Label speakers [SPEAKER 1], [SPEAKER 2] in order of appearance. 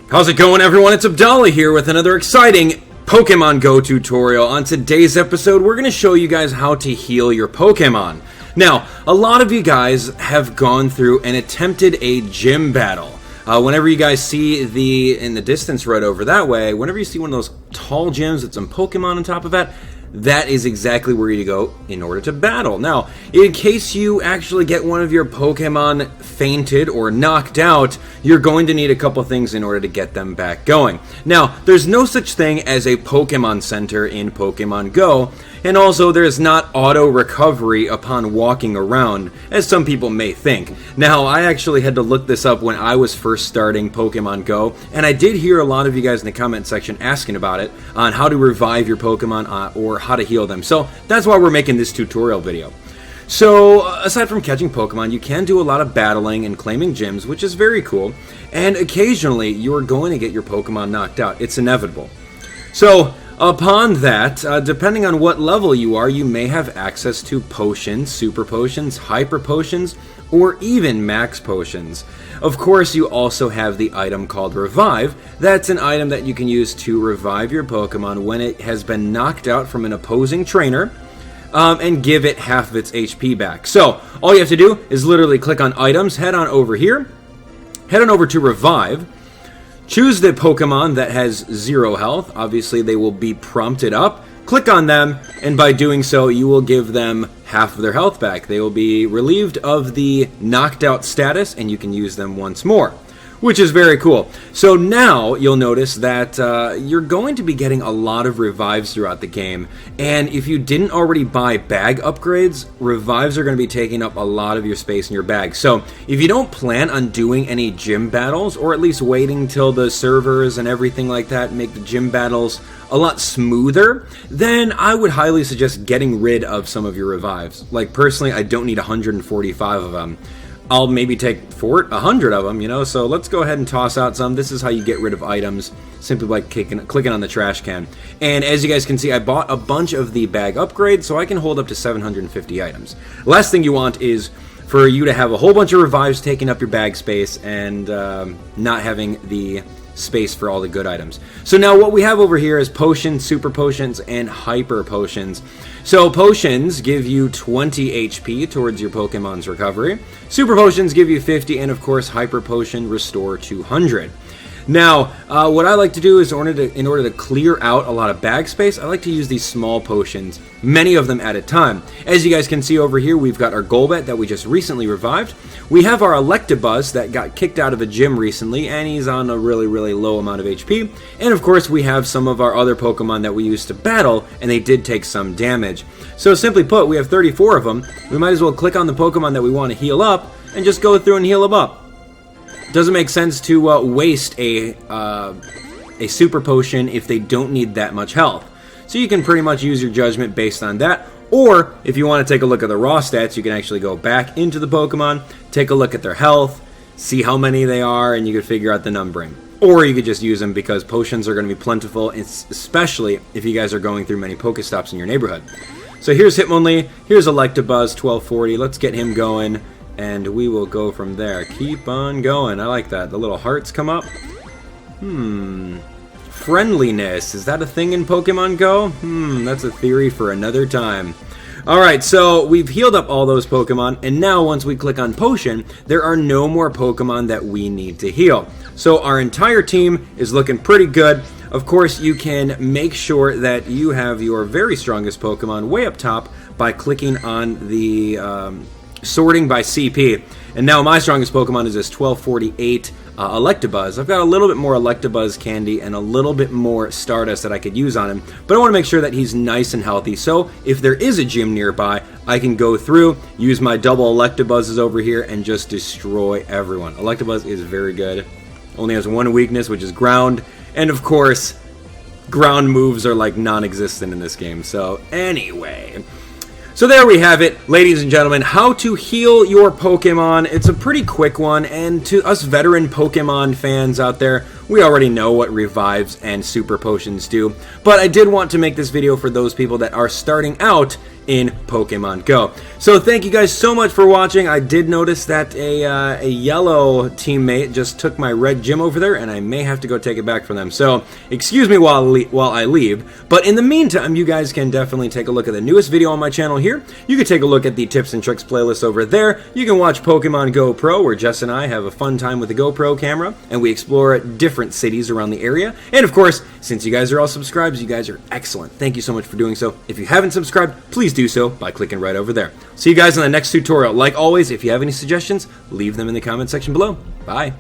[SPEAKER 1] How's it going, everyone? It's Abdallah here with another exciting Pokemon Go tutorial. On today's episode, we're going to show you guys how to heal your Pokemon. Now, a lot of you guys have gone through and attempted a gym battle. Whenever you guys see in the distance right over that way, whenever you see one of those tall gyms with some Pokemon on top of that is exactly where you go in order to battle. Now, in case you actually get one of your Pokemon fainted or knocked out, you're going to need a couple things in order to get them back going. Now, there's no such thing as a Pokemon Center in Pokemon Go, and also there's not auto recovery upon walking around, as some people may think. Now, I actually had to look this up when I was first starting Pokemon Go, and I did hear a lot of you guys in the comment section asking about it, on how to revive your Pokemon or how to heal them. So that's why we're making this tutorial video. So aside from catching Pokemon, you can do a lot of battling and claiming gyms, which is very cool, and occasionally you're going to get your Pokemon knocked out. It's inevitable. So upon that, depending on what level you are, you may have access to potions, super potions, hyper potions, or even max potions. Of course, you also have the item called Revive. That's an item that you can use to revive your Pokemon when it has been knocked out from an opposing trainer, and give it half of its HP back. So all you have to do is literally click on items, head on over here, head on over to Revive, choose the Pokemon that has 0 health. Obviously, they will be prompted up. Click on them, and by doing so, you will give them half of their health back. They will be relieved of the knocked out status, and you can use them once more, which is very cool. So now you'll notice that you're going to be getting a lot of revives throughout the game, and if you didn't already buy bag upgrades, revives are going to be taking up a lot of your space in your bag. So if you don't plan on doing any gym battles, or at least waiting till the servers and everything like that make the gym battles a lot smoother, then I would highly suggest getting rid of some of your revives. Like, personally, I don't need 145 of them. I'll maybe take 100 of them, you know, so let's go ahead and toss out some. This is how you get rid of items, simply by clicking on the trash can. And as you guys can see, I bought a bunch of the bag upgrades, so I can hold up to 750 items. Last thing you want is for you to have a whole bunch of revives taking up your bag space and not having the space for all the good items. So now what we have over here is potions, super potions, and hyper potions. So potions give you 20 HP towards your Pokemon's recovery. Super potions give you 50, and of course hyper potion restore 200. Now, what I like to do is in order to clear out a lot of bag space, I like to use these small potions, many of them at a time. As you guys can see over here, we've got our Golbat that we just recently revived. We have our Electabuzz that got kicked out of a gym recently, and he's on a really, really low amount of HP. And of course, we have some of our other Pokemon that we used to battle, and they did take some damage. So simply put, we have 34 of them. We might as well click on the Pokemon that we want to heal up, and just go through and heal them up. Doesn't make sense to waste a super potion if they don't need that much health. So you can pretty much use your judgment based on that. Or if you want to take a look at the raw stats, you can actually go back into the Pokemon, take a look at their health, see how many they are, and you can figure out the numbering. Or you could just use them because potions are going to be plentiful, especially if you guys are going through many PokéStops in your neighborhood. So here's Hitmonlee, here's Electabuzz, 1240. Let's get him going. And we will go from there. Keep on going. I like that. The little hearts come up. Friendliness. Is that a thing in Pokemon Go? That's a theory for another time. Alright, so we've healed up all those Pokemon, and now once we click on Potion, there are no more Pokemon that we need to heal. So our entire team is looking pretty good. Of course, you can make sure that you have your very strongest Pokemon way up top by clicking on the sorting by CP. And now my strongest Pokemon is this 1248 Electabuzz. I've got a little bit more Electabuzz candy and a little bit more Stardust that I could use on him, but I want to make sure that he's nice and healthy, so if there is a gym nearby, I can go through, use my double Electabuzzes over here, and just destroy everyone. Electabuzz is very good. Only has one weakness, which is ground, and of course, ground moves are like non-existent in this game. So anyway, so there we have it, ladies and gentlemen, how to heal your Pokemon. It's a pretty quick one, and to us veteran Pokemon fans out there, we already know what revives and super potions do. But I did want to make this video for those people that are starting out in Pokemon Go. So thank you guys so much for watching. I did notice that a yellow teammate just took my red gym over there, and I may have to go take it back from them. So excuse me while I leave. But in the meantime, you guys can definitely take a look at the newest video on my channel here. You can take a look at the tips and tricks playlist over there. You can watch Pokemon Go Pro, where Jess and I have a fun time with the GoPro camera, and we explore different cities around the area. And of course, since you guys are all subscribed, you guys are excellent. Thank you so much for doing so. If you haven't subscribed, please do so by clicking right over there. See you guys in the next tutorial. Like always, if you have any suggestions, leave them in the comment section below. Bye.